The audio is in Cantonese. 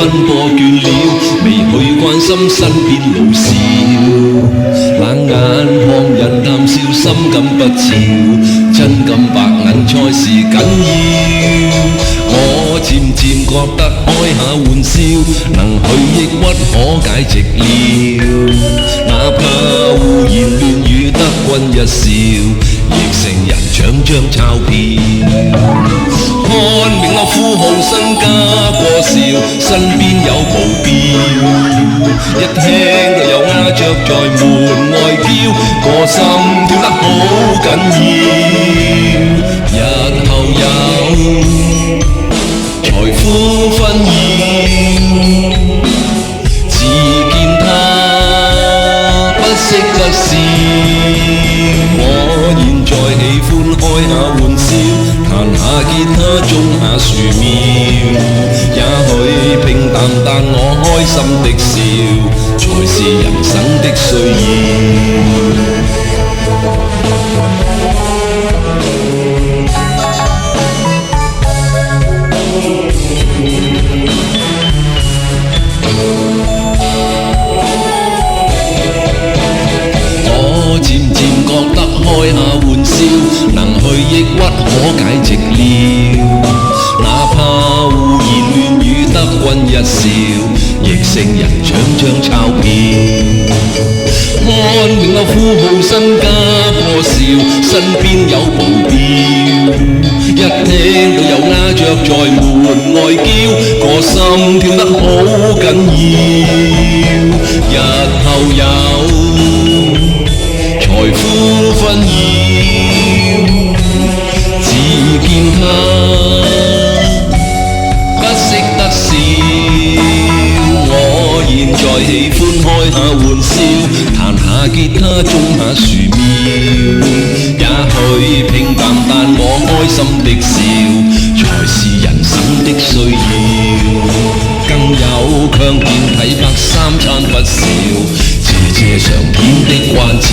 奔波倦了，未去關心身邊老少。冷眼看人談笑，心感不潮，真金白銀才是緊要。我漸漸覺得開下玩笑，能去抑鬱可解寂寥。哪怕胡言亂語得君一笑，亦成人搶張鈔票。看名落富豪身家過兆，身邊有保鏢，一聽到有鴉雀在門外飄，個心跳得好緊要。日後有財富紛擾，自見他不識得笑。我現在喜歡開下玩笑，彈下吉他種下樹苗，也許平淡但我開心的笑，才是人生的需要。我漸漸覺得開下玩笑，能去抑鬱可解寂寥。哪怕胡言亂語得君一笑，亦勝人搶張鈔票。看名流富豪身家過兆，身邊有保鏢，一聽到有鴉雀在門外叫，個心跳得好緊要。日後有財富紛擾，自見他不識得笑。我現在喜歡開下玩笑，彈下吉他種下樹苗，也許平淡但我開心的笑，才是人生的需要。更有強健體魄，三餐不少，謝謝上天的關照。